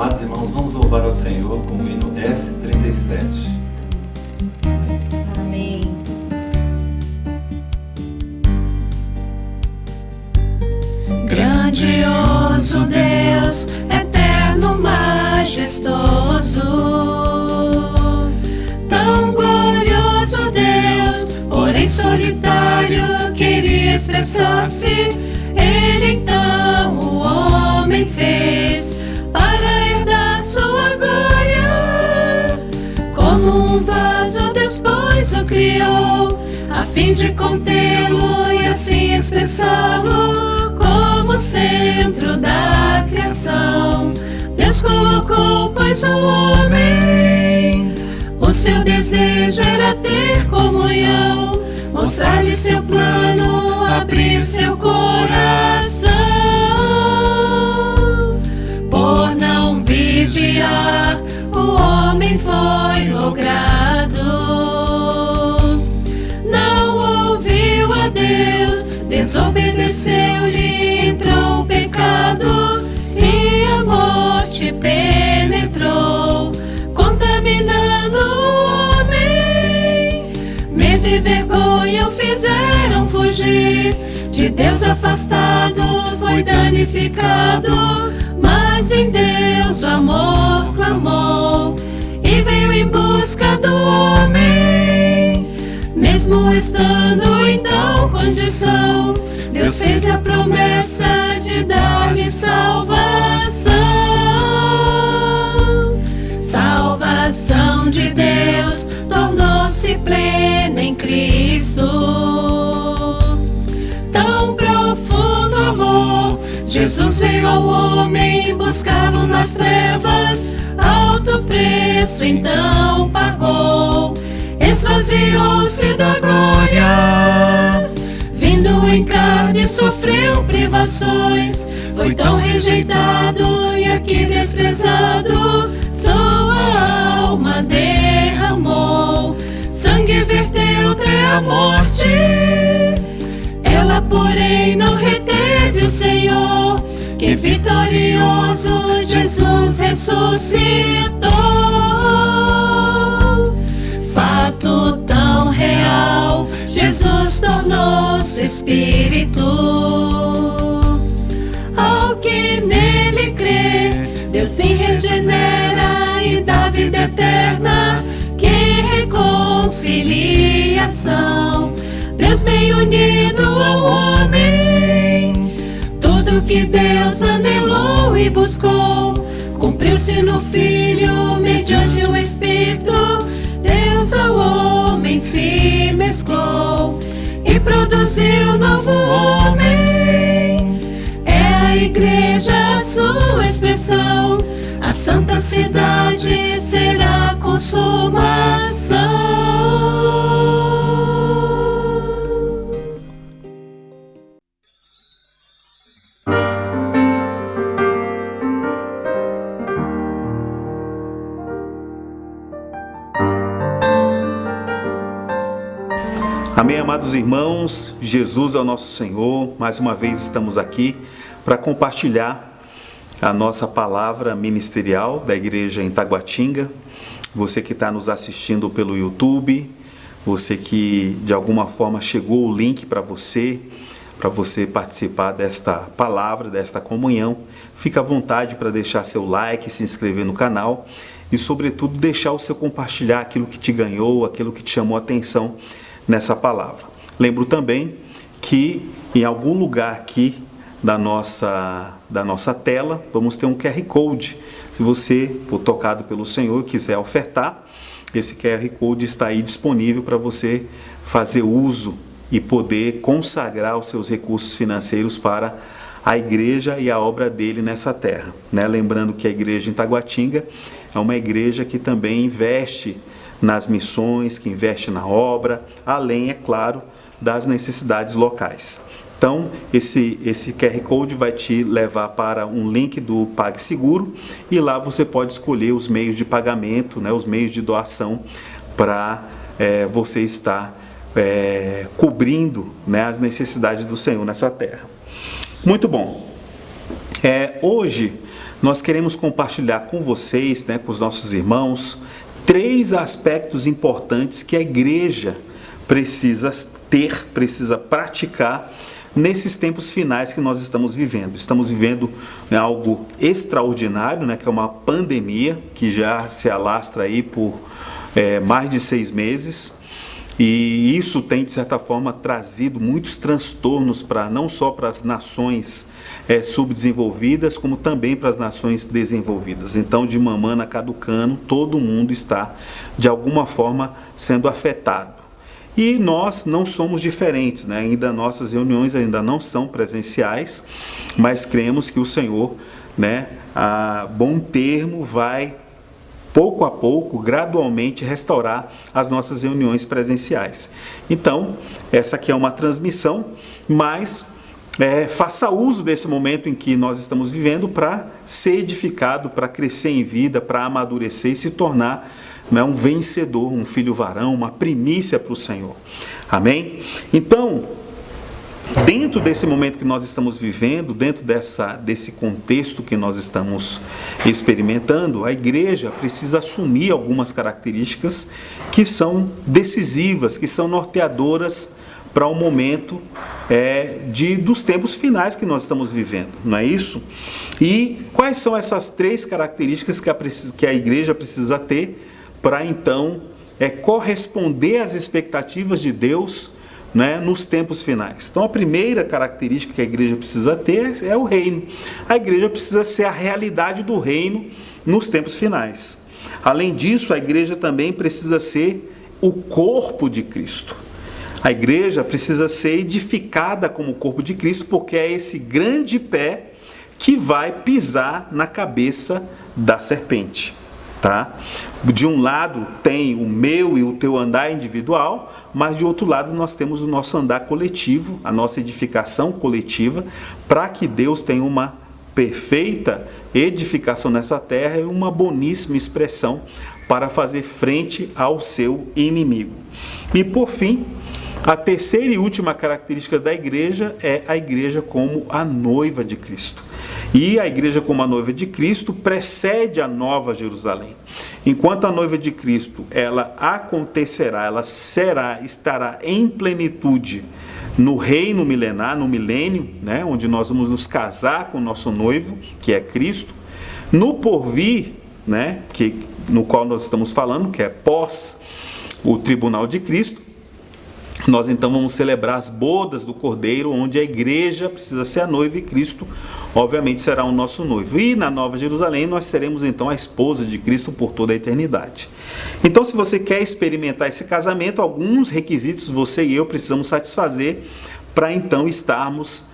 Amados irmãos, vamos louvar ao Senhor com o hino S37. Amém. Grandioso Deus, eterno, majestoso, tão glorioso Deus, porém solitário, queria expressar-se. Ele então o homem fez para herdar sua glória. Como um vaso Deus pois o criou, a fim de contê-lo e assim expressá-lo como centro da criação. Deus colocou pois o homem, o seu desejo era ter comunhão, mostrar-lhe seu plano, abrir seu coração. Por não vigiar, o homem foi logrado. Não ouviu a Deus, desobedeceu-lhe, entrou o pecado, e a morte penetrou, contaminando o homem. Medo e vergonha o fizeram fugir, de Deus afastado, foi danificado. Mas em Deus o amor clamou, e veio em busca do homem. Mesmo estando em tal condição, Deus fez a promessa de dar-lhe salvação. Salvação de Deus tornou-se plena em Cristo. Tão profundo amor, Jesus veio ao homem buscá-lo nas trevas. Alto preço então pagou, esvaziou-se da glória. Vindo em carne sofreu privações, foi tão rejeitado e aqui desprezado. Sua alma derramou, sangue verteu até a morte. Ela porém não reteve o Senhor, que vitorioso Jesus ressuscitou. Fato tão real, Jesus tornou-se Espírito. Ao que nele crê, Deus se regenera e dá vida eterna. Que reconciliação, Deus bem unido ao homem. Tudo que Deus anelou e buscou, cumpriu-se no Filho, mediante o Espírito. Deus ao homem se mesclou e produziu novo homem. É a igreja a sua expressão, a santa cidade será a consumação. Amém, amados irmãos, Jesus é o nosso Senhor. Mais uma vez estamos aqui para compartilhar a nossa palavra ministerial da igreja em Taguatinga. Você que está nos assistindo pelo YouTube, você que de alguma forma chegou o link para você participar desta palavra, desta comunhão, fica à vontade para deixar seu like, se inscrever no canal e sobretudo deixar o seu compartilhar aquilo que te ganhou, aquilo que te chamou a atenção nessa palavra. Lembro também que em algum lugar aqui da nossa tela vamos ter um QR Code. Se você for tocado pelo Senhor e quiser ofertar, esse QR Code está aí disponível para você fazer uso e poder consagrar os seus recursos financeiros para a igreja e a obra dele nessa terra, né? Lembrando que a igreja em Taguatinga é uma igreja que também investe nas missões, que investe na obra, além, é claro, das necessidades locais. Então, esse QR Code vai te levar para um link do PagSeguro e lá você pode escolher os meios de pagamento, né, os meios de doação para você estar cobrindo, né, as necessidades do Senhor nessa terra. Muito bom. Hoje nós queremos compartilhar com vocês, com os nossos irmãos, 3 aspectos importantes que a igreja precisa ter, precisa praticar nesses tempos finais que nós estamos vivendo. Estamos vivendo algo extraordinário, que é uma pandemia que já se alastra aí por mais de 6 meses. E isso tem, de certa forma, trazido muitos transtornos não só para as nações subdesenvolvidas, como também para as nações desenvolvidas. Então, de mamana a caducano, todo mundo está, de alguma forma, sendo afetado. E nós não somos diferentes, Ainda nossas reuniões ainda não são presenciais, mas cremos que o Senhor, a bom termo, vai pouco a pouco, gradualmente, restaurar as nossas reuniões presenciais. Então, essa aqui é uma transmissão, mas faça uso desse momento em que nós estamos vivendo para ser edificado, para crescer em vida, para amadurecer e se tornar um vencedor, um filho varão, uma primícia para o Senhor. Amém? Então, dentro desse momento que nós estamos vivendo, dentro desse contexto que nós estamos experimentando, a igreja precisa assumir algumas características que são decisivas, que são norteadoras para o momento dos tempos finais que nós estamos vivendo, não é isso? E quais são essas 3 características que a igreja precisa ter para então corresponder às expectativas de Deus, nos tempos finais? Então, a primeira característica que a igreja precisa ter é o reino. A igreja precisa ser a realidade do reino nos tempos finais. Além disso, a igreja também precisa ser o corpo de Cristo. A igreja precisa ser edificada como o corpo de Cristo, porque é esse grande pé que vai pisar na cabeça da serpente. De um lado tem o meu e o teu andar individual, mas de outro lado nós temos o nosso andar coletivo, a nossa edificação coletiva, para que Deus tenha uma perfeita edificação nessa terra e uma boníssima expressão para fazer frente ao seu inimigo. E por fim, a terceira e última característica da igreja é a igreja como a noiva de Cristo. E a igreja como a noiva de Cristo precede a Nova Jerusalém. Enquanto a noiva de Cristo, ela acontecerá, ela estará em plenitude no reino milenar, no milênio, onde nós vamos nos casar com o nosso noivo, que é Cristo. No porvir, no qual nós estamos falando, que é pós o tribunal de Cristo, nós então vamos celebrar as bodas do Cordeiro, onde a igreja precisa ser a noiva e Cristo, obviamente, será o nosso noivo. E na Nova Jerusalém nós seremos então a esposa de Cristo por toda a eternidade. Então, se você quer experimentar esse casamento, alguns requisitos você e eu precisamos satisfazer para então estarmos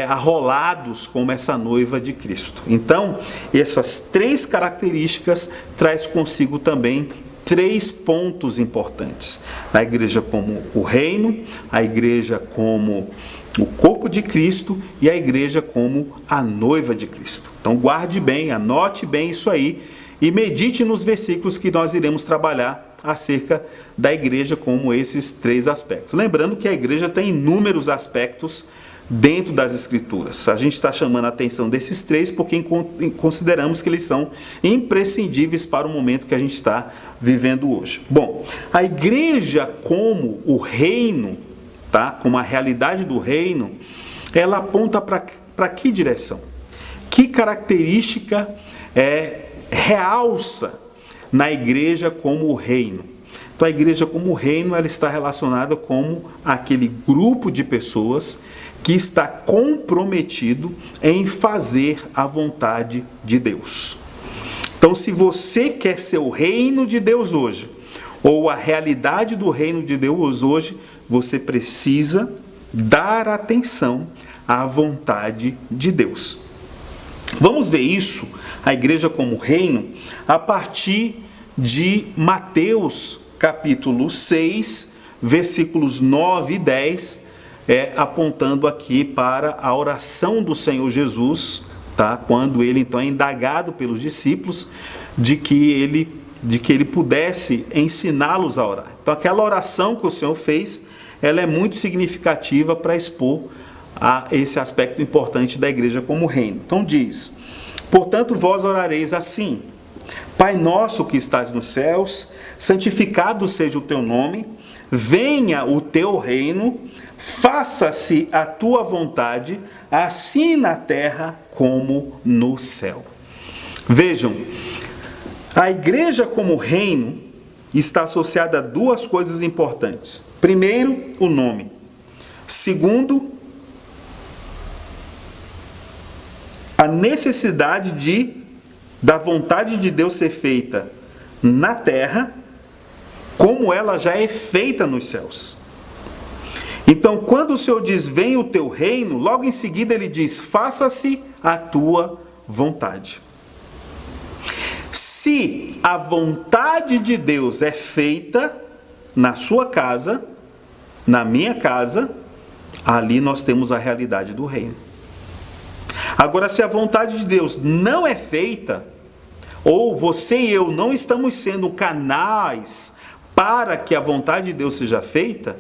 arrolados como essa noiva de Cristo. Então, essas 3 características traz consigo também 3 pontos importantes: a igreja como o reino, a igreja como o corpo de Cristo e a igreja como a noiva de Cristo. Então guarde bem, anote bem isso aí e medite nos versículos que nós iremos trabalhar acerca da igreja como esses 3 aspectos. Lembrando que a igreja tem inúmeros aspectos dentro das Escrituras. A gente está chamando a atenção desses 3 porque consideramos que eles são imprescindíveis para o momento que a gente está vivendo hoje. Bom, a igreja como o reino, como a realidade do reino, ela aponta para que direção? Que característica realça na igreja como o reino? Então, a igreja como o reino, ela está relacionada com aquele grupo de pessoas que está comprometido em fazer a vontade de Deus. Então, se você quer ser o reino de Deus hoje, ou a realidade do reino de Deus hoje, você precisa dar atenção à vontade de Deus. Vamos ver isso, a igreja como reino, a partir de Mateus capítulo 6, versículos 9 e 10, apontando aqui para a oração do Senhor Jesus, quando ele então é indagado pelos discípulos de que ele pudesse ensiná-los a orar. Então aquela oração que o Senhor fez, ela é muito significativa para expor a esse aspecto importante da igreja como reino. Então diz: Portanto, vós orareis assim: Pai nosso que estás nos céus, santificado seja o teu nome, venha o teu reino, faça-se a tua vontade, assim na terra como no céu. Vejam, a igreja como reino está associada a duas coisas importantes. Primeiro, o nome. Segundo, a necessidade da vontade de Deus ser feita na terra, como ela já é feita nos céus. Então, quando o Senhor diz, vem o teu reino, logo em seguida ele diz, faça-se a tua vontade. Se a vontade de Deus é feita na sua casa, na minha casa, ali nós temos a realidade do reino. Agora, se a vontade de Deus não é feita, ou você e eu não estamos sendo canais para que a vontade de Deus seja feita,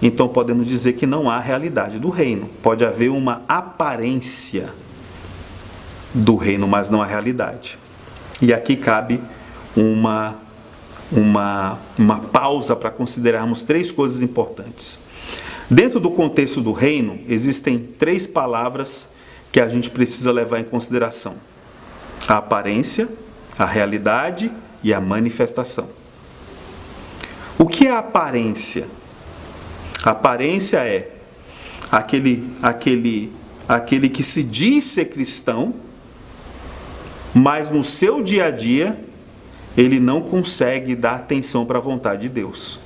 então podemos dizer que não há realidade do reino. Pode haver uma aparência do reino, mas não a realidade. E aqui cabe uma pausa para considerarmos três coisas importantes. Dentro do contexto do reino, existem três palavras que a gente precisa levar em consideração: a aparência, a realidade e a manifestação. O que é a aparência? A aparência é aquele que se diz ser cristão, mas no seu dia a dia ele não consegue dar atenção para a vontade de Deus.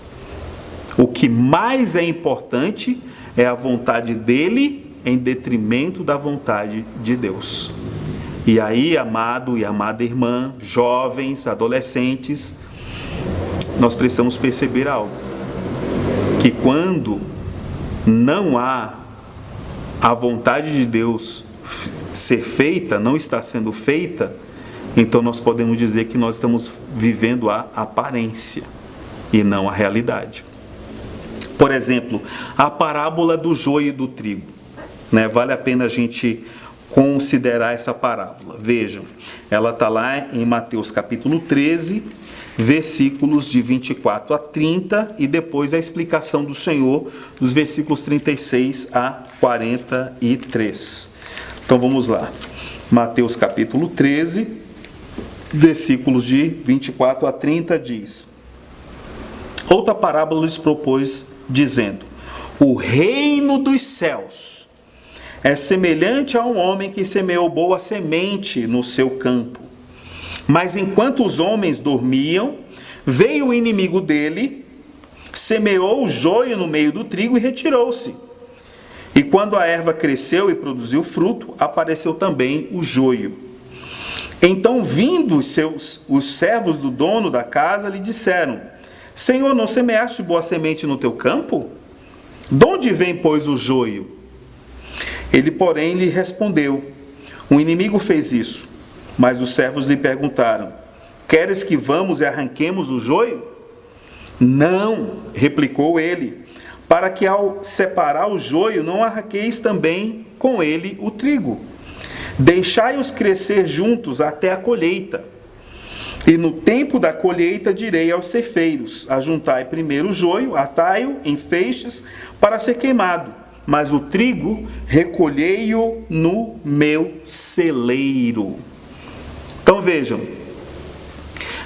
O que mais é importante é a vontade dele em detrimento da vontade de Deus. E aí, amado e amada irmã, jovens, adolescentes, nós precisamos perceber algo: que quando não há a vontade de Deus ser feita, não está sendo feita, então nós podemos dizer que nós estamos vivendo a aparência e não a realidade. Por exemplo, a parábola do joio e do trigo, vale a pena a gente considerar essa parábola. Vejam, ela está lá em Mateus capítulo 13, versículos de 24 a 30, e depois a explicação do Senhor dos versículos 36 a 43. Então vamos lá. Mateus capítulo 13, versículos de 24 a 30 diz: outra parábola lhes propôs, dizendo: o reino dos céus é semelhante a um homem que semeou boa semente no seu campo. Mas enquanto os homens dormiam, veio o inimigo dele, semeou o joio no meio do trigo e retirou-se. E quando a erva cresceu e produziu fruto, apareceu também o joio. Então, vindo os servos do dono da casa, lhe disseram: Senhor, não semeaste boa semente no teu campo? De onde vem, pois, o joio? Ele, porém, lhe respondeu: o inimigo fez isso. Mas os servos lhe perguntaram: queres que vamos e arranquemos o joio? Não, replicou ele, para que ao separar o joio não arranqueis também com ele o trigo. Deixai-os crescer juntos até a colheita. E no tempo da colheita direi aos ceifeiros: ajuntai primeiro o joio, atai-o em feixes para ser queimado, mas o trigo recolhei-o no meu celeiro. Então vejam,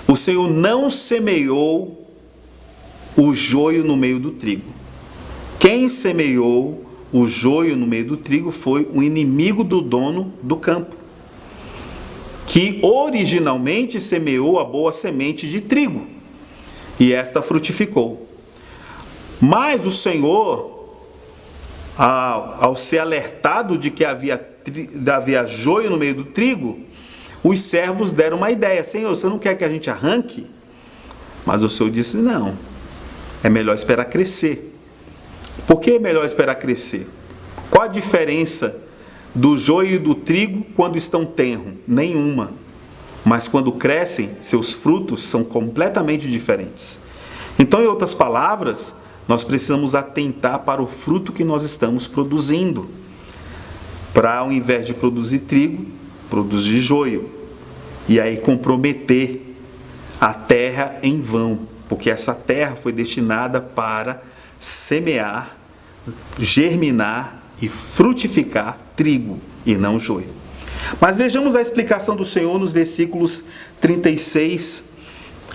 o Senhor não semeou o joio no meio do trigo. Quem semeou o joio no meio do trigo foi o inimigo do dono do campo, que originalmente semeou a boa semente de trigo, e esta frutificou. Mas o Senhor, ao ser alertado de que havia joio no meio do trigo, os servos deram uma ideia: Senhor, você não quer que a gente arranque? Mas o Senhor disse: não, é melhor esperar crescer. Por que é melhor esperar crescer? Qual a diferença do joio e do trigo quando estão tenro? Nenhuma. Mas quando crescem, seus frutos são completamente diferentes. Então, em outras palavras, nós precisamos atentar para o fruto que nós estamos produzindo. Para, ao invés de produzir trigo, produzir joio, e aí comprometer a terra em vão, porque essa terra foi destinada para semear, germinar e frutificar trigo e não joio. Mas vejamos a explicação do Senhor nos versículos 36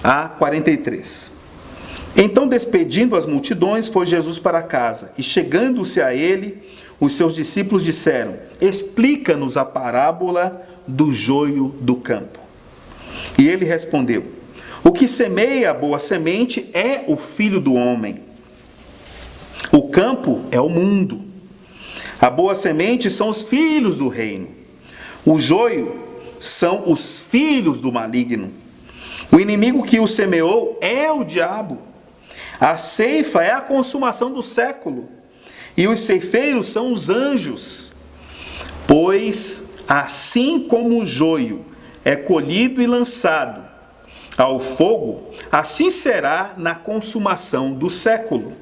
a 43. Então, despedindo as multidões, foi Jesus para casa, e chegando-se a ele, os seus discípulos disseram: explica-nos a parábola do joio do campo. E ele respondeu: o que semeia a boa semente é o Filho do homem. O campo é o mundo. A boa semente são os filhos do reino. O joio são os filhos do maligno. O inimigo que o semeou é o diabo. A ceifa é a consumação do século, e os ceifeiros são os anjos. Pois, assim como o joio é colhido e lançado ao fogo, assim será na consumação do século.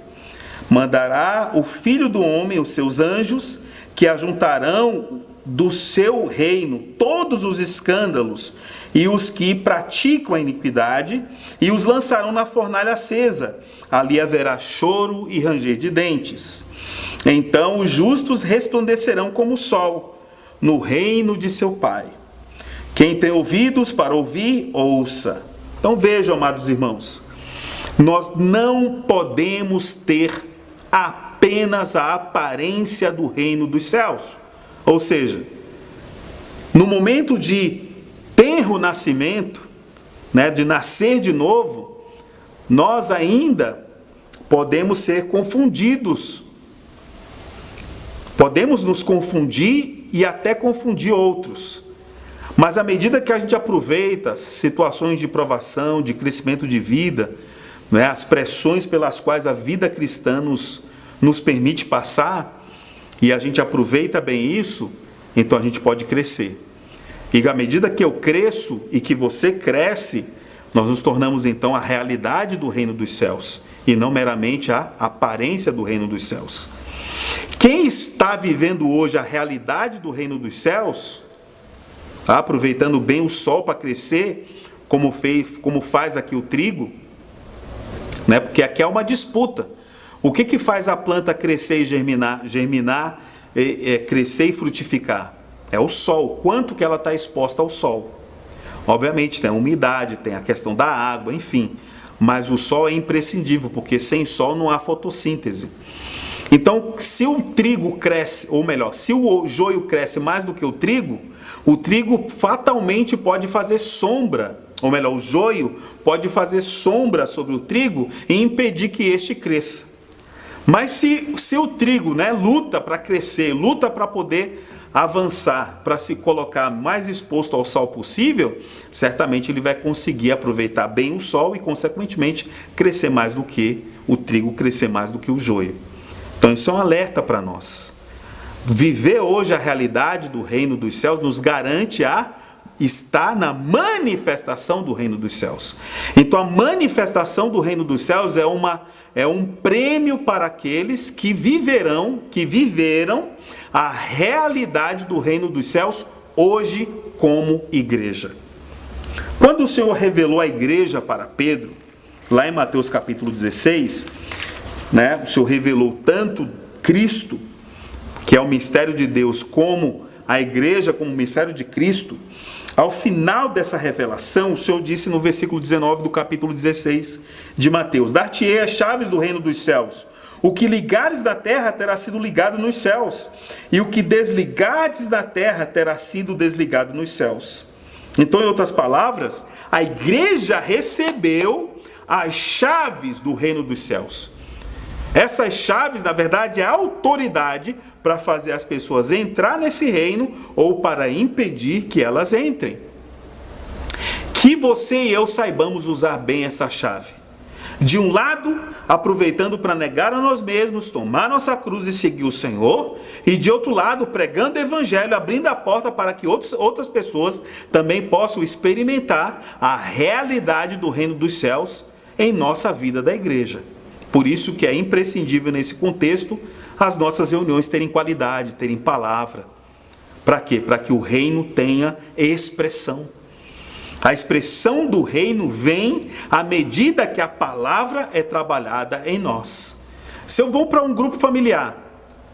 Mandará o Filho do homem os seus anjos, que ajuntarão do seu reino todos os escândalos e os que praticam a iniquidade, e os lançarão na fornalha acesa. Ali haverá choro e ranger de dentes. Então os justos resplandecerão como o sol no reino de seu Pai. Quem tem ouvidos para ouvir, ouça. Então vejam, amados irmãos, nós não podemos ter apenas a aparência do reino dos céus. Ou seja, no momento de tenro nascimento, de nascer de novo, nós ainda podemos ser confundidos. Podemos nos confundir e até confundir outros. Mas à medida que a gente aproveita situações de provação, de crescimento de vida, as pressões pelas quais a vida cristã nos permite passar, e a gente aproveita bem isso, então a gente pode crescer. E à medida que eu cresço e que você cresce, nós nos tornamos então a realidade do reino dos céus, e não meramente a aparência do reino dos céus. Quem está vivendo hoje a realidade do reino dos céus, aproveitando bem o sol para crescer, como faz aqui o trigo, porque aqui é uma disputa. O que faz a planta crescer e germinar, crescer e frutificar? É o sol, quanto que ela está exposta ao sol. Obviamente tem a umidade, tem a questão da água, enfim. Mas o sol é imprescindível, porque sem sol não há fotossíntese. Então, se o trigo cresce, ou melhor, se o joio cresce mais do que o trigo fatalmente pode fazer sombra, ou melhor, o joio pode fazer sombra sobre o trigo e impedir que este cresça. Mas se o trigo luta para crescer, luta para poder avançar, para se colocar mais exposto ao sol possível, certamente ele vai conseguir aproveitar bem o sol e, consequentemente, crescer mais do que o trigo, crescer mais do que o joio. Então isso é um alerta para nós. Viver hoje a realidade do reino dos céus nos garante estar na manifestação do reino dos céus. Então a manifestação do reino dos céus é um prêmio para aqueles que viveram a realidade do reino dos céus hoje como igreja. Quando o Senhor revelou a igreja para Pedro, lá em Mateus capítulo 16, o Senhor revelou tanto Cristo, que é o mistério de Deus, como a igreja, como o mistério de Cristo. Ao final dessa revelação, o Senhor disse no versículo 19 do capítulo 16 de Mateus: dar-te-ei as chaves do reino dos céus. O que ligares da terra terá sido ligado nos céus, e o que desligares da terra terá sido desligado nos céus. Então, em outras palavras, a igreja recebeu as chaves do reino dos céus. Essas chaves, na verdade, é a autoridade para fazer as pessoas entrar nesse reino ou para impedir que elas entrem. Que você e eu saibamos usar bem essa chave. De um lado, aproveitando para negar a nós mesmos, tomar nossa cruz e seguir o Senhor. E de outro lado, pregando o evangelho, abrindo a porta para que outras pessoas também possam experimentar a realidade do reino dos céus em nossa vida da igreja. Por isso que é imprescindível nesse contexto as nossas reuniões terem qualidade, terem palavra. Para quê? Para que o reino tenha expressão. A expressão do reino vem à medida que a palavra é trabalhada em nós. Se eu vou para um grupo familiar,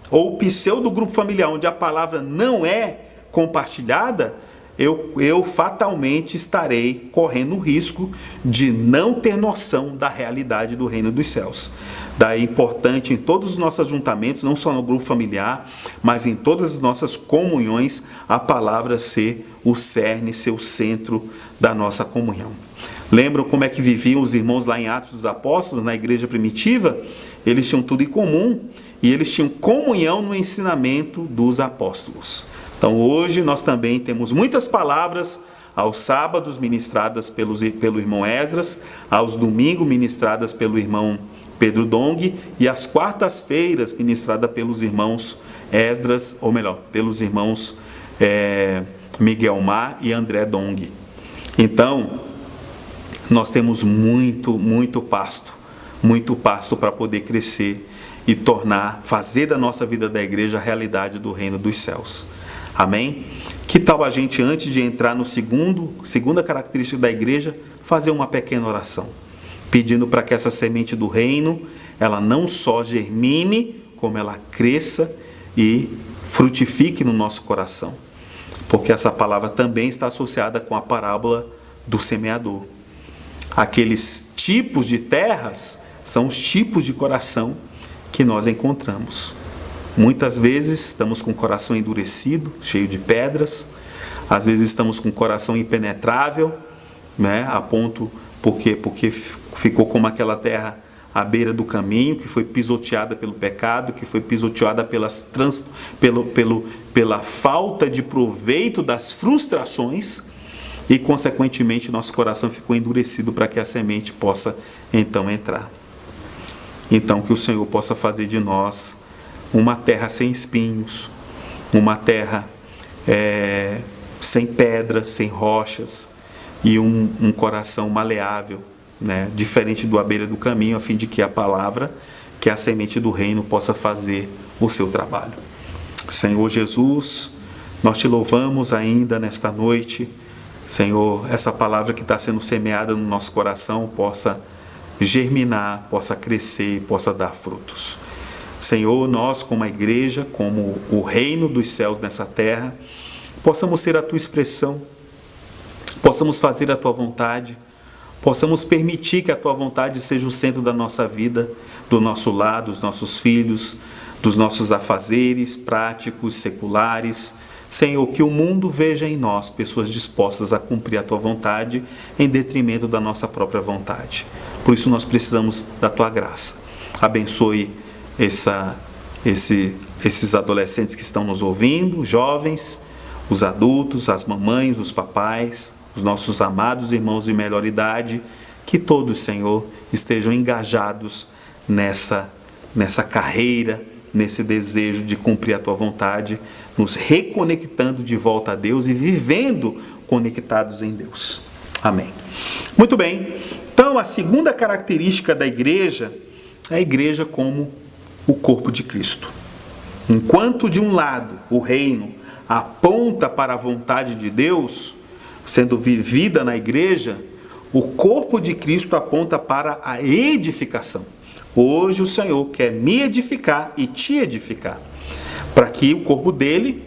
ou pseudo grupo familiar, onde a palavra não é compartilhada, eu fatalmente estarei correndo o risco de não ter noção da realidade do reino dos céus. Daí é importante em todos os nossos ajuntamentos, não só no grupo familiar, mas em todas as nossas comunhões, a palavra ser o cerne, ser o centro da nossa comunhão. Lembram como é que viviam os irmãos lá em Atos dos Apóstolos, na igreja primitiva? Eles tinham tudo em comum e eles tinham comunhão no ensinamento dos apóstolos. Então hoje nós também temos muitas palavras aos sábados ministradas pelo irmão Esdras, aos domingos ministradas pelo irmão Pedro Dong e às quartas-feiras ministrada pelos irmãos Esdras, ou melhor, pelos irmãos Miguel Mar e André Dong. Então, nós temos muito pasto para poder crescer e fazer da nossa vida da igreja a realidade do reino dos céus. Amém? Que tal a gente, antes de entrar no segunda característica da igreja, fazer uma pequena oração, pedindo para que essa semente do reino, ela não só germine, como ela cresça e frutifique no nosso coração. Porque essa palavra também está associada com a parábola do semeador. Aqueles tipos de terras são os tipos de coração que nós encontramos. Muitas vezes estamos com o coração endurecido, cheio de pedras. Às vezes estamos com o coração impenetrável, né, a ponto porque ficou como aquela terra à beira do caminho, que foi pisoteada pelo pecado, que foi pisoteada pela falta de proveito das frustrações, e consequentemente nosso coração ficou endurecido para que a semente possa então entrar. Então que o Senhor possa fazer de nós uma terra sem espinhos, uma terra sem pedras, sem rochas, e um coração maleável, né, diferente do à beira do caminho, a fim de que a palavra, que é a semente do reino, possa fazer o seu trabalho. Senhor Jesus, nós te louvamos ainda nesta noite. Senhor, essa palavra que está sendo semeada no nosso coração possa germinar, possa crescer, possa dar frutos. Senhor, nós como a igreja, como o reino dos céus nessa terra, possamos ser a tua expressão, possamos fazer a tua vontade, possamos permitir que a tua vontade seja o centro da nossa vida, do nosso lar, dos nossos filhos, dos nossos afazeres práticos, seculares. Senhor, que o mundo veja em nós pessoas dispostas a cumprir a tua vontade em detrimento da nossa própria vontade. Por isso nós precisamos da tua graça. Abençoe esses adolescentes que estão nos ouvindo, jovens, os adultos, as mamães, os papais, os nossos amados irmãos de melhor idade, que todos, Senhor, estejam engajados nessa carreira, nesse desejo de cumprir a tua vontade, nos reconectando de volta a Deus e vivendo conectados em Deus. Amém. Muito bem. Então, a segunda característica da igreja é a igreja como o corpo de Cristo. Enquanto de um lado o reino aponta para a vontade de Deus, sendo vivida na igreja, o corpo de Cristo aponta para a edificação. Hoje o Senhor quer me edificar e te edificar, para que o corpo dele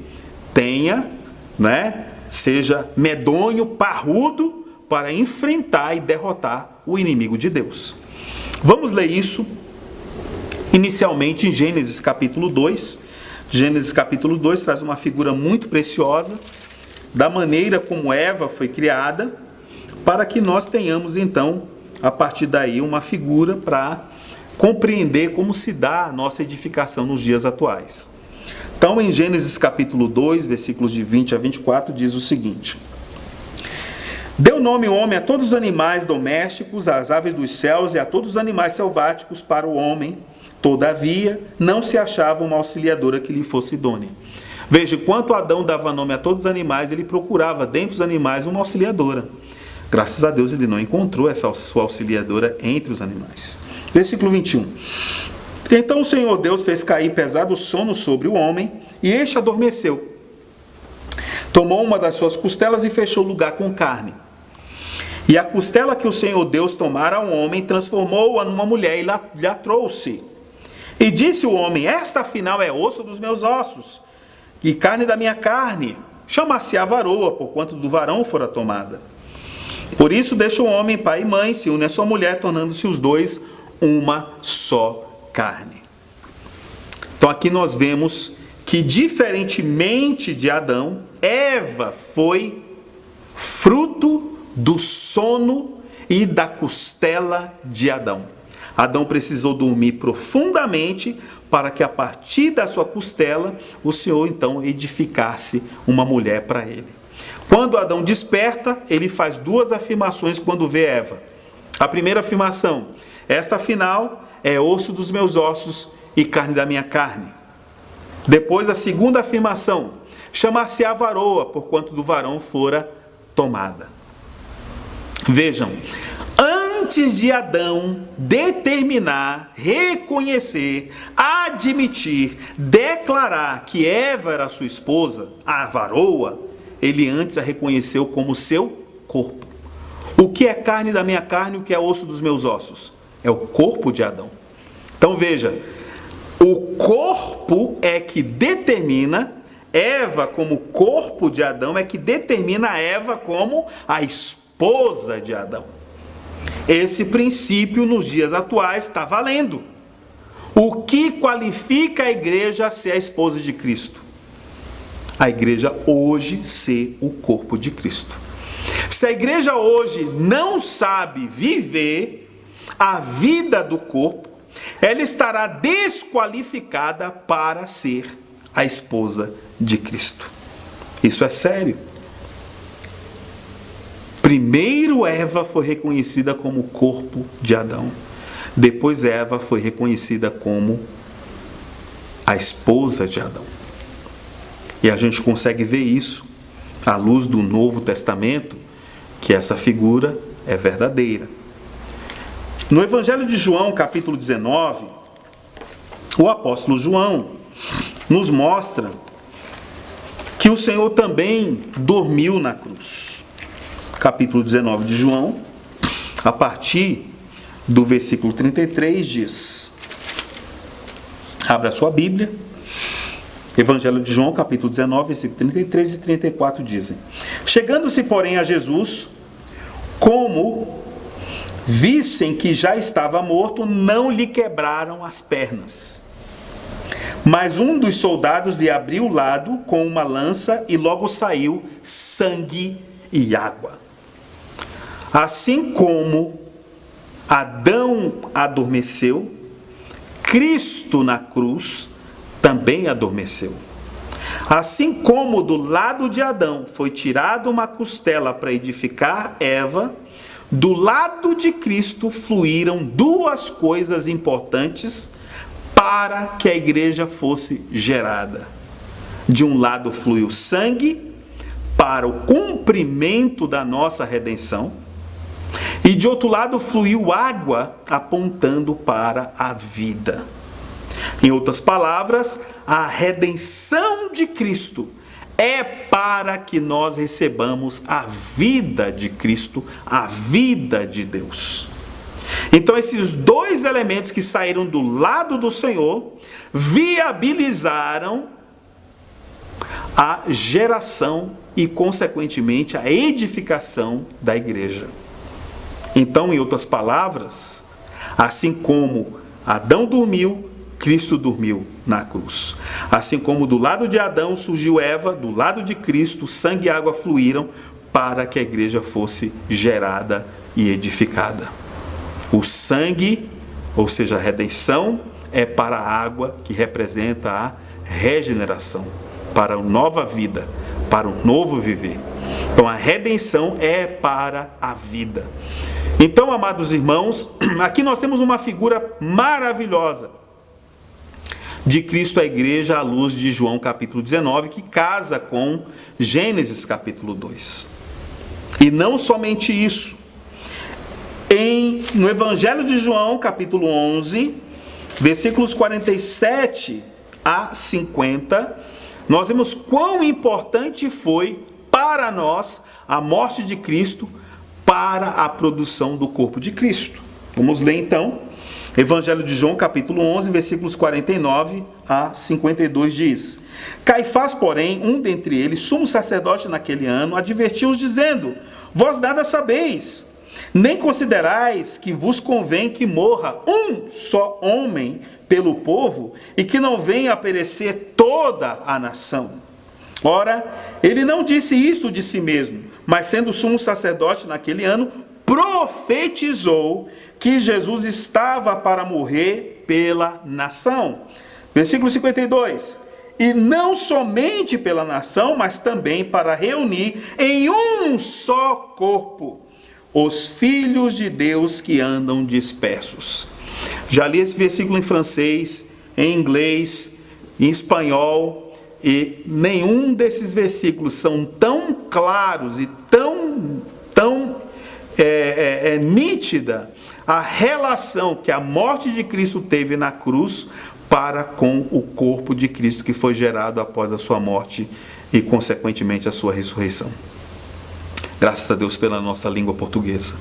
seja medonho, parrudo, para enfrentar e derrotar o inimigo de Deus. Vamos ler isso inicialmente em Gênesis capítulo 2. Gênesis capítulo 2 traz uma figura muito preciosa da maneira como Eva foi criada, para que nós tenhamos então, a partir daí, uma figura para compreender como se dá a nossa edificação nos dias atuais. Então, em Gênesis capítulo 2, versículos de 20 a 24, diz o seguinte: Deu nome o homem a todos os animais domésticos, às aves dos céus e a todos os animais selváticos para o homem. Todavia, não se achava uma auxiliadora que lhe fosse idônea. Veja, enquanto Adão dava nome a todos os animais, ele procurava dentre os animais uma auxiliadora. Graças a Deus ele não encontrou essa sua auxiliadora entre os animais. Versículo 21. Então o Senhor Deus fez cair pesado sono sobre o homem, e este adormeceu. tomou uma das suas costelas e fechou o lugar com carne. E a costela que o Senhor Deus tomara ao homem, transformou-a numa mulher e lhe a trouxe. E disse o homem: esta afinal é osso dos meus ossos e carne da minha carne. Chama-se a varoa, porquanto do varão fora tomada. Por isso deixa o homem pai e mãe, se une a sua mulher, tornando-se os dois uma só carne. Então aqui nós vemos que, diferentemente de Adão, Eva foi fruto do sono e da costela de Adão. Adão precisou dormir profundamente para que, a partir da sua costela, o Senhor então edificasse uma mulher para ele. Quando Adão desperta, ele faz duas afirmações quando vê Eva. A primeira afirmação: esta afinal é osso dos meus ossos e carne da minha carne. Depois a segunda afirmação: chama-se a varoa, porquanto do varão fora tomada. Vejam, antes de Adão determinar, reconhecer, admitir, declarar que Eva era sua esposa, a varoa, ele antes a reconheceu como seu corpo. O que é carne da minha carne e o que é osso dos meus ossos? É o corpo de Adão. Então veja, o corpo é que determina Eva como corpo de Adão, é que determina Eva como a esposa de Adão. Esse princípio nos dias atuais está valendo. O que qualifica a igreja a ser a esposa de Cristo? A igreja hoje ser o corpo de Cristo. Se a igreja hoje não sabe viver a vida do corpo, ela estará desqualificada para ser a esposa de Cristo. Isso é sério. Primeiro Eva foi reconhecida como o corpo de Adão. Depois Eva foi reconhecida como a esposa de Adão. E a gente consegue ver isso à luz do Novo Testamento, que essa figura é verdadeira. No Evangelho de João, capítulo 19, o apóstolo João nos mostra que o Senhor também dormiu na cruz. Capítulo 19 de João, a partir do versículo 33, diz: abra a sua Bíblia. Evangelho de João, capítulo 19, versículo 33 e 34 dizem: chegando-se, porém, a Jesus, como vissem que já estava morto, não lhe quebraram as pernas. Mas um dos soldados lhe abriu o lado com uma lança e logo saiu sangue e água. Assim como Adão adormeceu, Cristo na cruz também adormeceu. Assim como do lado de Adão foi tirada uma costela para edificar Eva, do lado de Cristo fluíram duas coisas importantes para que a igreja fosse gerada. De um lado flui o sangue para o cumprimento da nossa redenção, e de outro lado fluiu água apontando para a vida. Em outras palavras, a redenção de Cristo é para que nós recebamos a vida de Cristo, a vida de Deus. Então esses dois elementos que saíram do lado do Senhor viabilizaram a geração e, consequentemente, a edificação da igreja. Então, em outras palavras, assim como Adão dormiu, Cristo dormiu na cruz. Assim como do lado de Adão surgiu Eva, do lado de Cristo, sangue e água fluíram para que a igreja fosse gerada e edificada. O sangue, ou seja, a redenção, é para a água, que representa a regeneração, para a nova vida, para o novo viver. Então a redenção é para a vida. Então, amados irmãos, aqui nós temos uma figura maravilhosa de Cristo à igreja à luz de João capítulo 19, que casa com Gênesis capítulo 2. E não somente isso. No Evangelho de João capítulo 11, versículos 47 a 50, nós vemos quão importante foi para nós a morte de Cristo para a produção do corpo de Cristo. Vamos ler então, Evangelho de João, capítulo 11, versículos 49 a 52 diz: Caifás, porém, um dentre eles, sumo sacerdote naquele ano, advertiu-os dizendo: Vós nada sabeis, nem considerais que vos convém que morra um só homem pelo povo, e que não venha a perecer toda a nação. Ora, ele não disse isto de si mesmo, mas sendo sumo sacerdote naquele ano, profetizou que Jesus estava para morrer pela nação. Versículo 52. E não somente pela nação, mas também para reunir em um só corpo os filhos de Deus que andam dispersos. Já li esse versículo em francês, em inglês, em espanhol, e nenhum desses versículos são tão claros e tão nítida a relação que a morte de Cristo teve na cruz para com o corpo de Cristo que foi gerado após a sua morte e, consequentemente, a sua ressurreição. Graças a Deus pela nossa língua portuguesa.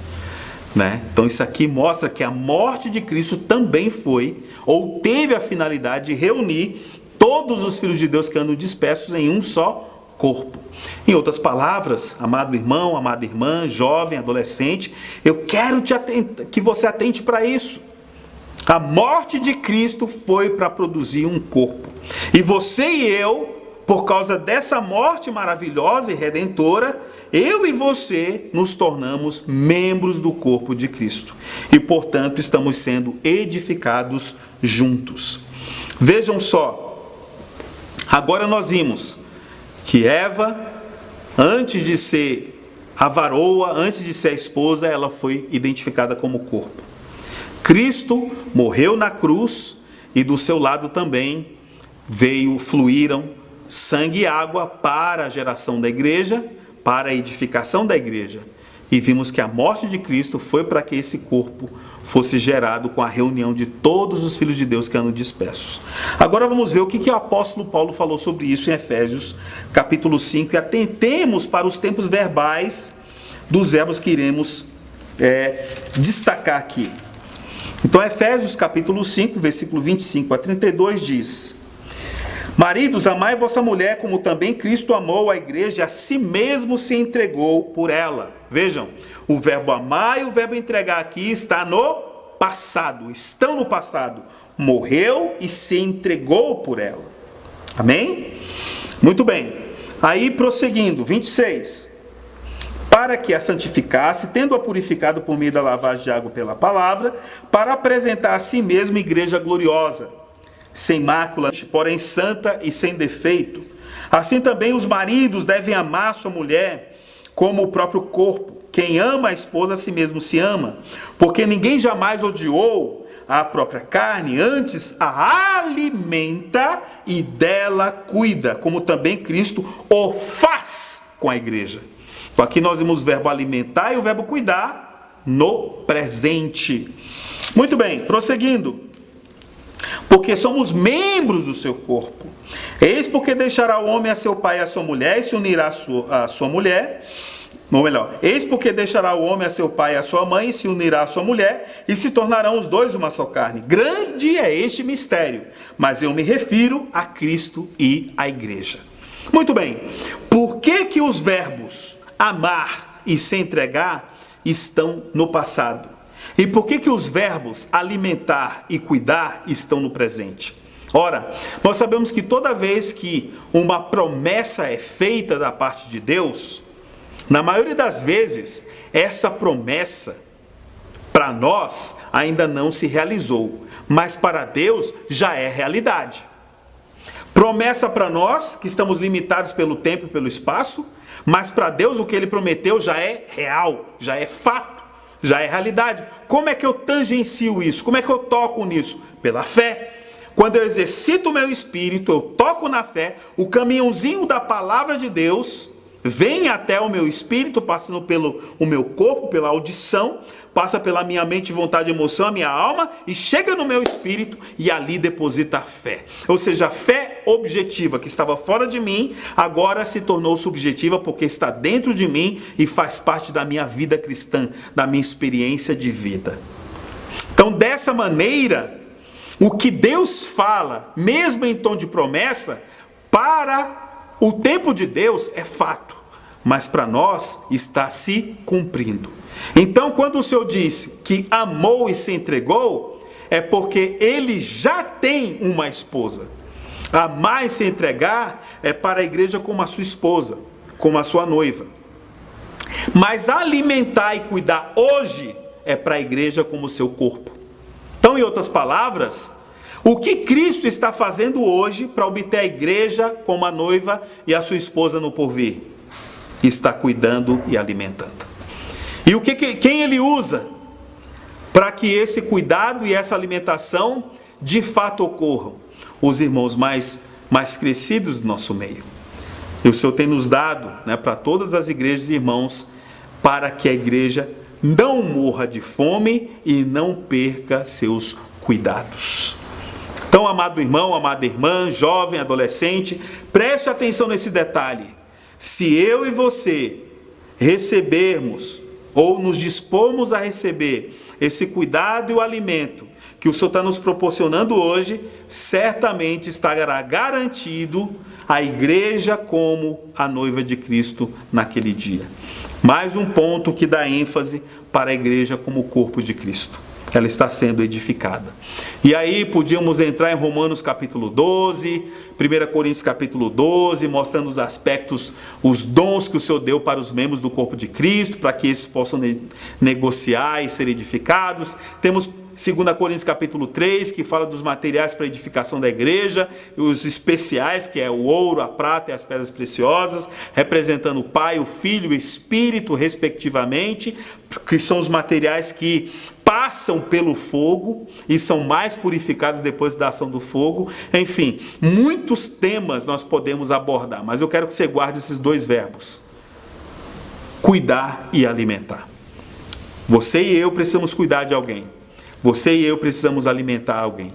Né? Então isso aqui mostra que a morte de Cristo também foi, ou teve a finalidade de reunir todos os filhos de Deus que andam dispersos em um só corpo. Em outras palavras, amado irmão, amada irmã, jovem, adolescente, eu quero que você atente para isso. A morte de Cristo foi para produzir um corpo. E você e eu, por causa dessa morte maravilhosa e redentora, eu e você nos tornamos membros do corpo de Cristo. E, portanto, estamos sendo edificados juntos. Vejam só. Agora nós vimos que Eva, antes de ser a varoa, antes de ser a esposa, ela foi identificada como corpo. Cristo morreu na cruz e do seu lado também fluíram sangue e água para a geração da igreja, para a edificação da igreja. E vimos que a morte de Cristo foi para que esse corpo fosse gerado com a reunião de todos os filhos de Deus que andam dispersos. Agora vamos ver o que o apóstolo Paulo falou sobre isso em Efésios, capítulo 5, e atentemos para os tempos verbais dos verbos que iremos destacar aqui. Então, Efésios, capítulo 5, versículo 25 a 32 diz: Maridos, amai vossa mulher, como também Cristo amou a igreja e a si mesmo se entregou por ela. Vejam, o verbo amar e o verbo entregar aqui está no passado, estão no passado. Morreu e se entregou por ela. Amém? Muito bem. Aí, prosseguindo, 26. Para que a santificasse, tendo-a purificado por meio da lavagem de água pela palavra, para apresentar a si mesmo igreja gloriosa, sem mácula, porém santa e sem defeito. Assim também os maridos devem amar sua mulher como o próprio corpo. Quem ama a esposa a si mesmo se ama, porque ninguém jamais odiou a própria carne, antes a alimenta e dela cuida, como também Cristo o faz com a igreja. Então aqui nós vemos o verbo alimentar e o verbo cuidar no presente. Muito bem, prosseguindo. Porque somos membros do seu corpo. Eis porque deixará o homem a seu pai e a sua mulher, e se unirá à sua mulher. Ou melhor, eis porque deixará o homem a seu pai e a sua mãe, e se unirá à sua mulher, e se tornarão os dois uma só carne. Grande é este mistério, mas eu me refiro a Cristo e à igreja. Muito bem, por que os verbos amar e se entregar estão no passado? E por que os verbos alimentar e cuidar estão no presente? Ora, nós sabemos que toda vez que uma promessa é feita da parte de Deus, na maioria das vezes, essa promessa, para nós, ainda não se realizou, mas para Deus já é realidade. Promessa para nós, que estamos limitados pelo tempo e pelo espaço, mas para Deus o que Ele prometeu já é real, já é fato. Já é realidade. Como é que eu tangencio isso? Como é que eu toco nisso? Pela fé. Quando eu exercito o meu espírito, eu toco na fé, o caminhãozinho da palavra de Deus vem até o meu espírito, passando pelo o meu corpo, pela audição, passa pela minha mente, vontade, emoção, a minha alma, e chega no meu espírito e ali deposita a fé. Ou seja, a fé objetiva que estava fora de mim, agora se tornou subjetiva porque está dentro de mim e faz parte da minha vida cristã, da minha experiência de vida. Então, dessa maneira, o que Deus fala, mesmo em tom de promessa, para o tempo de Deus é fato, mas para nós está se cumprindo. Então, quando o Senhor disse que amou e se entregou, é porque ele já tem uma esposa. Amar e se entregar é para a igreja como a sua esposa, como a sua noiva. Mas alimentar e cuidar hoje é para a igreja como o seu corpo. Então, em outras palavras, o que Cristo está fazendo hoje para obter a igreja como a noiva e a sua esposa no porvir? Está cuidando e alimentando. E quem ele usa para que esse cuidado e essa alimentação de fato ocorram? Os irmãos mais crescidos do nosso meio. E o Senhor tem nos dado, para todas as igrejas e irmãos, para que a igreja não morra de fome e não perca seus cuidados. Então, amado irmão, amada irmã, jovem, adolescente, preste atenção nesse detalhe. Se eu e você recebermos ou nos dispormos a receber esse cuidado e o alimento que o Senhor está nos proporcionando hoje, certamente estará garantido a igreja como a noiva de Cristo naquele dia. Mais um ponto que dá ênfase para a igreja como o corpo de Cristo. Ela está sendo edificada. E aí podíamos entrar em Romanos capítulo 12, 1 Coríntios capítulo 12, mostrando os aspectos, os dons que o Senhor deu para os membros do corpo de Cristo, para que esses possam negociar e ser edificados. Temos 2 Coríntios capítulo 3, que fala dos materiais para a edificação da igreja, os especiais, que é o ouro, a prata e as pedras preciosas, representando o Pai, o Filho e o Espírito, respectivamente, que são os materiais que passam pelo fogo e são mais purificados depois da ação do fogo. Enfim, muitos temas nós podemos abordar, mas eu quero que você guarde esses dois verbos: cuidar e alimentar. Você e eu precisamos cuidar de alguém. Você e eu precisamos alimentar alguém.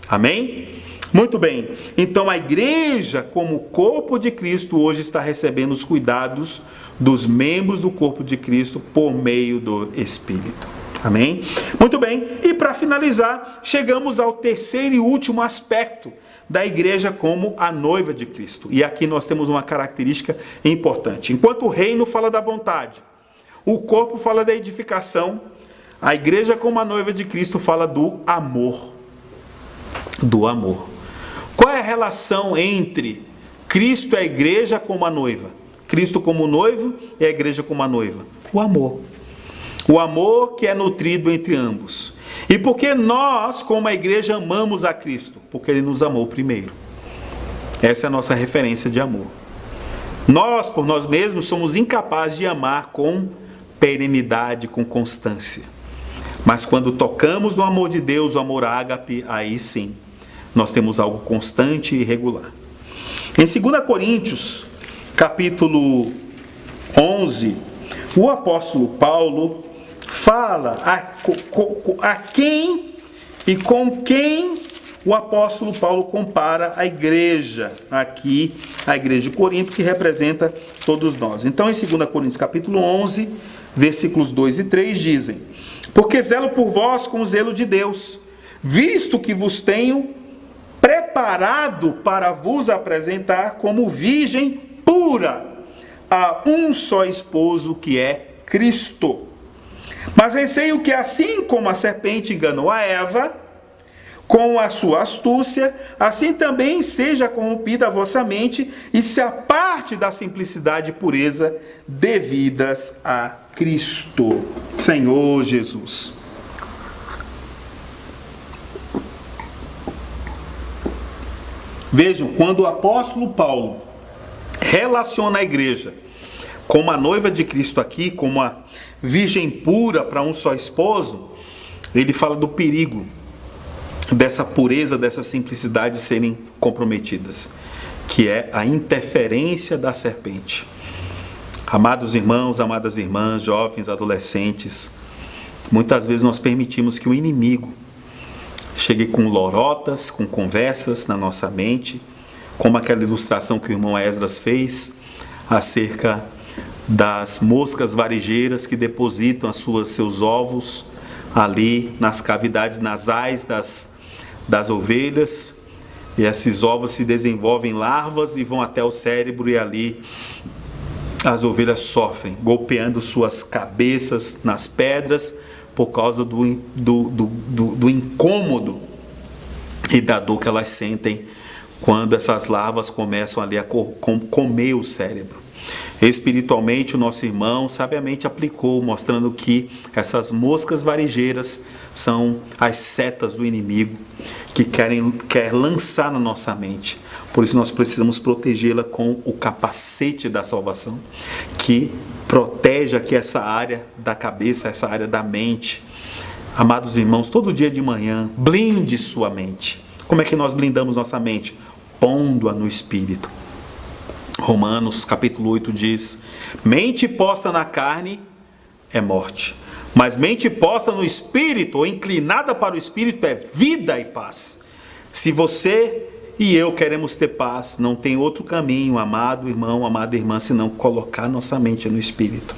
Amém? Muito bem. Então a igreja, como corpo de Cristo, hoje está recebendo os cuidados dos membros do corpo de Cristo por meio do Espírito. Amém? Muito bem. E para finalizar, chegamos ao terceiro e último aspecto da igreja como a noiva de Cristo. E aqui nós temos uma característica importante. Enquanto o reino fala da vontade, o corpo fala da edificação, a igreja como a noiva de Cristo fala do amor. Do amor. Qual é a relação entre Cristo e a igreja como a noiva? Cristo como noivo e a igreja como a noiva? O amor. O amor que é nutrido entre ambos. E por que nós, como a igreja, amamos a Cristo? Porque Ele nos amou primeiro. Essa é a nossa referência de amor. Nós, por nós mesmos, somos incapazes de amar com perenidade, com constância. Mas quando tocamos no amor de Deus, o amor ágape, aí sim, nós temos algo constante e regular. Em 2 Coríntios, capítulo 11, o apóstolo Paulo fala a quem e com quem o apóstolo Paulo compara a igreja, aqui a igreja de Corinto, que representa todos nós. Então, em 2 Coríntios capítulo 11, versículos 2 e 3 dizem: porque zelo por vós com o zelo de Deus, visto que vos tenho preparado para vos apresentar como virgem pura a um só esposo, que é Cristo. Mas receio que, assim como a serpente enganou a Eva com a sua astúcia, assim também seja corrompida a vossa mente e se aparte da simplicidade e pureza devidas a Cristo, Senhor Jesus. Vejam, quando o apóstolo Paulo relaciona a igreja como a noiva de Cristo aqui, como a virgem pura para um só esposo, ele fala do perigo dessa pureza, dessa simplicidade serem comprometidas, que é a interferência da serpente. Amados irmãos, amadas irmãs, jovens, adolescentes, muitas vezes nós permitimos que o inimigo chegue com lorotas, com conversas na nossa mente, como aquela ilustração que o irmão Esdras fez acerca das moscas varejeiras que depositam seus ovos ali nas cavidades nasais das ovelhas, e esses ovos se desenvolvem em larvas e vão até o cérebro, e ali as ovelhas sofrem, golpeando suas cabeças nas pedras por causa do incômodo e da dor que elas sentem quando essas larvas começam ali a comer o cérebro. Espiritualmente, o nosso irmão sabiamente aplicou, mostrando que essas moscas varejeiras são as setas do inimigo que quer lançar na nossa mente. Por isso nós precisamos protegê-la com o capacete da salvação, que protege aqui essa área da cabeça, essa área da mente. Amados irmãos, todo dia de manhã, blinde sua mente. Como é que nós blindamos nossa mente? Pondo-a no Espírito. Romanos capítulo 8 diz: mente posta na carne é morte, mas mente posta no Espírito, ou inclinada para o Espírito, é vida e paz. Se você e eu queremos ter paz, não tem outro caminho, amado irmão, amada irmã, senão colocar nossa mente no Espírito.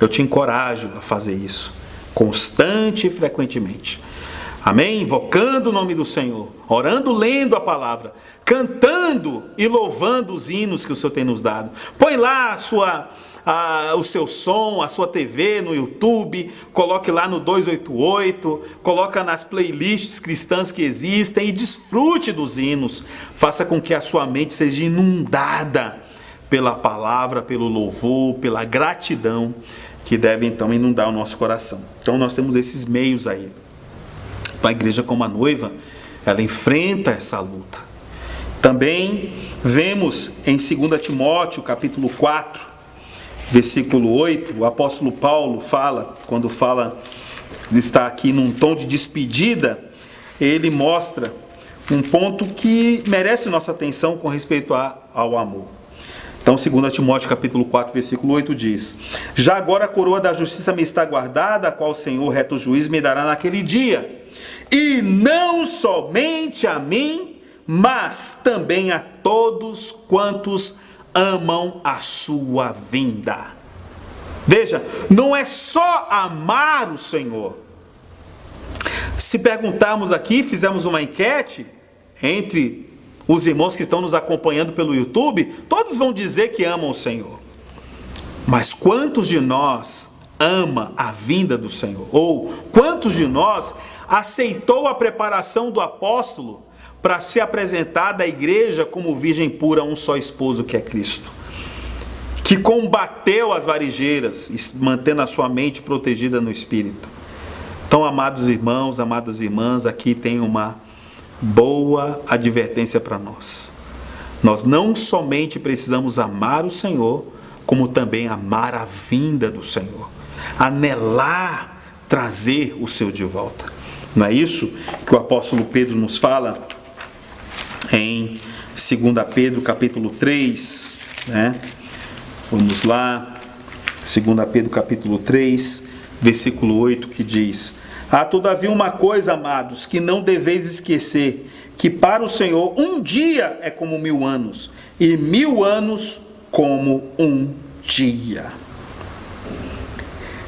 Eu te encorajo a fazer isso, constante e frequentemente. Amém? Invocando o nome do Senhor, orando, lendo a palavra, cantando e louvando os hinos que o Senhor tem nos dado. Põe lá o seu som, a sua TV no YouTube, coloque lá no 288, coloca nas playlists cristãs que existem e desfrute dos hinos. Faça com que a sua mente seja inundada pela palavra, pelo louvor, pela gratidão, que deve então inundar o nosso coração. Então nós temos esses meios aí. A igreja, como a noiva, ela enfrenta essa luta. Também vemos em 2 Timóteo capítulo 4, versículo 8, o apóstolo Paulo fala, quando fala, está aqui num tom de despedida, ele mostra um ponto que merece nossa atenção com respeito ao amor. Então, 2 Timóteo capítulo 4, versículo 8 diz: já agora a coroa da justiça me está guardada, a qual o Senhor, reto juiz, me dará naquele dia. E não somente a mim, mas também a todos quantos amam a sua vinda. Veja, não é só amar o Senhor. Se perguntarmos aqui, fizemos uma enquete entre os irmãos que estão nos acompanhando pelo YouTube, todos vão dizer que amam o Senhor. Mas quantos de nós ama a vinda do Senhor? Ou quantos de nós aceitou a preparação do apóstolo para se apresentar da igreja como virgem pura a um só esposo, que é Cristo, que combateu as varejeiras, mantendo a sua mente protegida no Espírito? Então, amados irmãos, amadas irmãs, aqui tem uma boa advertência para nós. Nós não somente precisamos amar o Senhor, como também amar a vinda do Senhor, anelar trazer o seu de volta. Não é isso que o apóstolo Pedro nos fala em 2 Pedro capítulo 3, né? Vamos lá, 2 Pedro capítulo 3, versículo 8, que diz: há todavia uma coisa, amados, que não deveis esquecer, que para o Senhor um dia é como 1000 anos, e 1000 anos como um dia.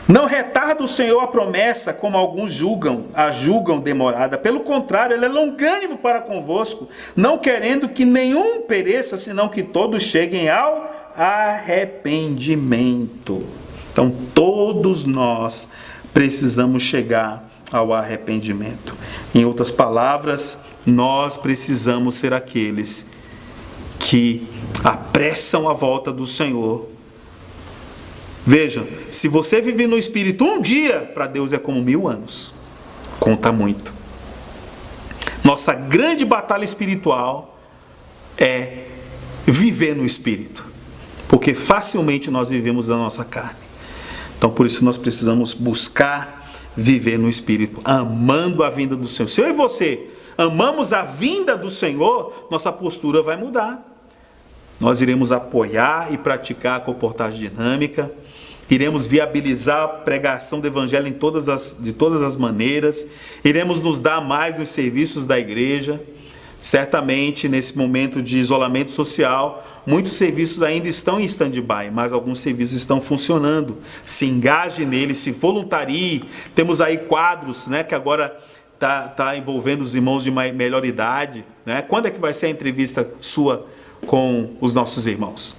Não retarda o Senhor a promessa, como alguns a julgam demorada. Pelo contrário, Ele é longânimo para convosco, não querendo que nenhum pereça, senão que todos cheguem ao arrependimento. Então, todos nós precisamos chegar ao arrependimento. Em outras palavras, nós precisamos ser aqueles que apressam a volta do Senhor. Vejam, se você viver no Espírito um dia, para Deus é como 1000 anos. Conta muito. Nossa grande batalha espiritual é viver no Espírito, porque facilmente nós vivemos na nossa carne. Então, por isso nós precisamos buscar viver no Espírito, amando a vinda do Senhor. Se eu e você amamos a vinda do Senhor, nossa postura vai mudar. Nós iremos apoiar e praticar a comportagem dinâmica. Iremos viabilizar a pregação do Evangelho de todas as maneiras. Iremos nos dar mais nos serviços da igreja. Certamente, nesse momento de isolamento social, muitos serviços ainda estão em stand-by, mas alguns serviços estão funcionando. Se engaje neles, se voluntarie. Temos aí quadros, né, que agora está envolvendo os irmãos de melhor idade. Né? Quando é que vai ser a entrevista sua com os nossos irmãos?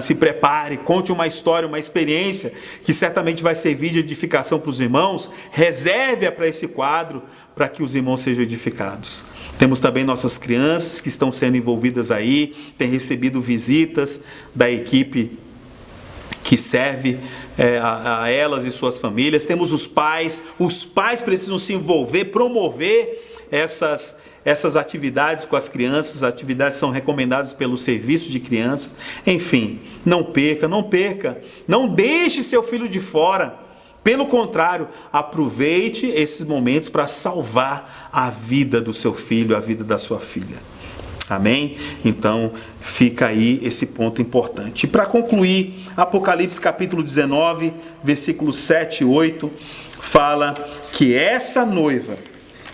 Se prepare, conte uma história, uma experiência que certamente vai servir de edificação para os irmãos. Reserve-a para esse quadro, para que os irmãos sejam edificados. Temos também nossas crianças que estão sendo envolvidas aí, têm recebido visitas da equipe que serve a elas e suas famílias. Temos os pais precisam se envolver, promover essas atividades com as crianças. As atividades são recomendadas pelo serviço de crianças. Enfim, não perca, não deixe seu filho de fora. Pelo contrário, aproveite esses momentos para salvar a vida do seu filho, a vida da sua filha. Amém? Então, fica aí esse ponto importante. E para concluir, Apocalipse capítulo 19, versículos 7 e 8, fala que essa noiva,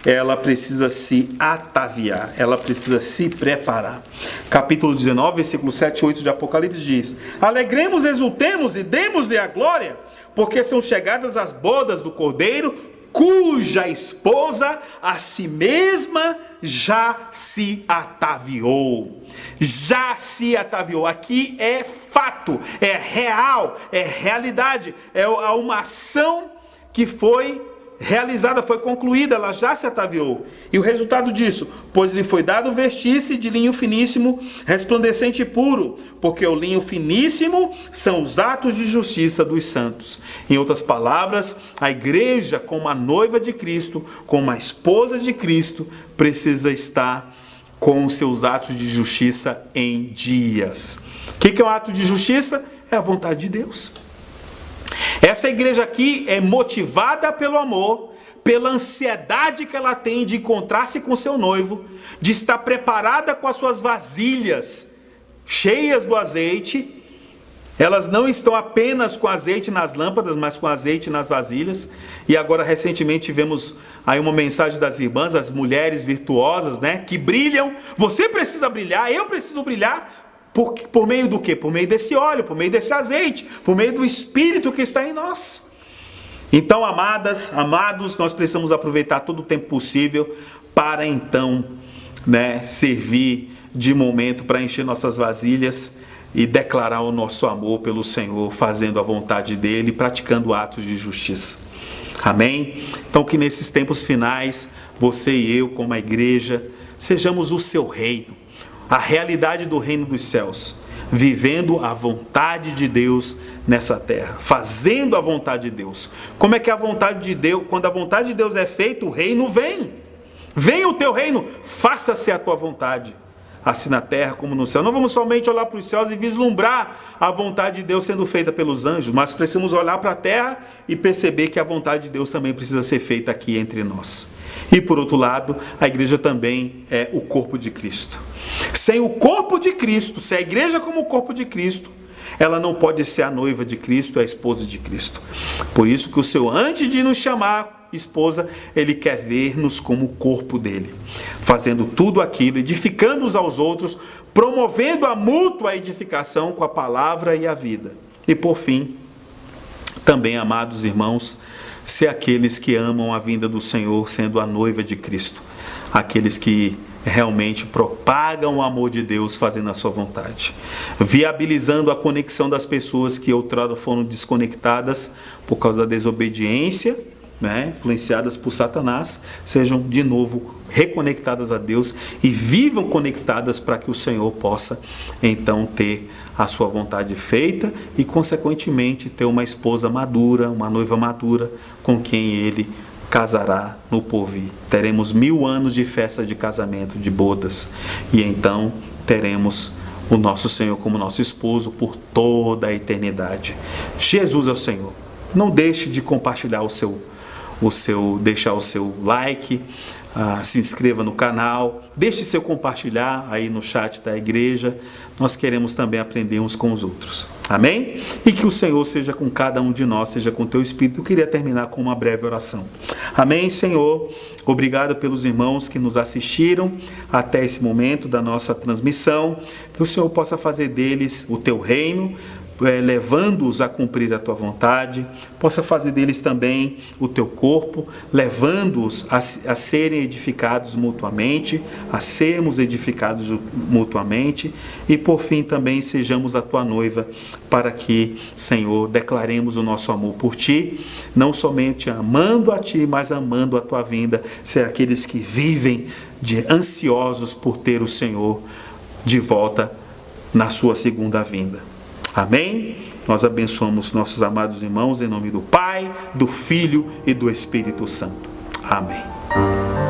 ela precisa se ataviar, ela precisa se preparar. Capítulo 19, versículo 7 e 8 de Apocalipse diz: alegremos, exultemos e demos-lhe a glória, porque são chegadas as bodas do Cordeiro, cuja esposa a si mesma já se ataviou. Já se ataviou. Aqui é fato, é real, é realidade, é uma ação que foi realizada, foi concluída, ela já se ataviou. E o resultado disso: pois lhe foi dado vestir-se de linho finíssimo, resplandecente e puro, porque o linho finíssimo são os atos de justiça dos santos. Em outras palavras, a igreja, como a noiva de Cristo, como a esposa de Cristo, precisa estar com os seus atos de justiça em dias. O que é um ato de justiça? É a vontade de Deus. Essa igreja aqui é motivada pelo amor, pela ansiedade que ela tem de encontrar-se com seu noivo, de estar preparada com as suas vasilhas cheias do azeite. Elas não estão apenas com azeite nas lâmpadas, mas com azeite nas vasilhas. E agora recentemente tivemos aí uma mensagem das irmãs, as mulheres virtuosas, né, que brilham. Você precisa brilhar, eu preciso brilhar. Por meio do quê? Por meio desse óleo, por meio desse azeite, por meio do Espírito que está em nós. Então, amados, nós precisamos aproveitar todo o tempo possível para então, né, servir de momento para encher nossas vasilhas e declarar o nosso amor pelo Senhor, fazendo a vontade dEle, praticando atos de justiça. Amém? Então, que nesses tempos finais, você e eu, como a igreja, sejamos o seu reino, a realidade do reino dos céus, vivendo a vontade de Deus nessa terra, fazendo a vontade de Deus. Como é que é a vontade de Deus? Quando a vontade de Deus é feita, o reino vem. Venha o teu reino, faça-se a tua vontade, assim na terra como no céu. Não vamos somente olhar para os céus e vislumbrar a vontade de Deus sendo feita pelos anjos, mas precisamos olhar para a terra e perceber que a vontade de Deus também precisa ser feita aqui entre nós. E por outro lado, a igreja também é o corpo de Cristo. Sem o corpo de Cristo, se a igreja como o corpo de Cristo, ela não pode ser a noiva de Cristo, a esposa de Cristo. Por isso que o Senhor, antes de nos chamar esposa, Ele quer ver-nos como o corpo dele, fazendo tudo aquilo, edificando uns aos outros, promovendo a mútua edificação com a palavra e a vida. E por fim, também, amados irmãos, ser aqueles que amam a vinda do Senhor, sendo a noiva de Cristo, aqueles que realmente propagam o amor de Deus, fazendo a sua vontade, viabilizando a conexão das pessoas que outrora foram desconectadas por causa da desobediência, né, influenciadas por Satanás, sejam de novo reconectadas a Deus e vivam conectadas para que o Senhor possa então ter a sua vontade feita e consequentemente ter uma esposa madura, uma noiva madura com quem Ele casará no porvir. Teremos 1000 anos de festa de casamento, de bodas, e então teremos o nosso Senhor como nosso esposo por toda a eternidade. Jesus é o Senhor. Não deixe de compartilhar deixar o seu like, se inscreva no canal, deixe seu compartilhar aí no chat da igreja, nós queremos também aprender uns com os outros. Amém? E que o Senhor seja com cada um de nós, seja com o teu Espírito. Eu queria terminar com uma breve oração. Amém, Senhor? Obrigado pelos irmãos que nos assistiram até esse momento da nossa transmissão. Que o Senhor possa fazer deles o teu reino, levando-os a cumprir a tua vontade, possa fazer deles também o teu corpo, levando-os a serem edificados mutuamente, a sermos edificados mutuamente, e por fim também sejamos a tua noiva, para que, Senhor, declaremos o nosso amor por ti, não somente amando a ti, mas amando a tua vinda, ser aqueles que vivem ansiosos por ter o Senhor de volta na sua segunda vinda. Amém? Nós abençoamos nossos amados irmãos em nome do Pai, do Filho e do Espírito Santo. Amém.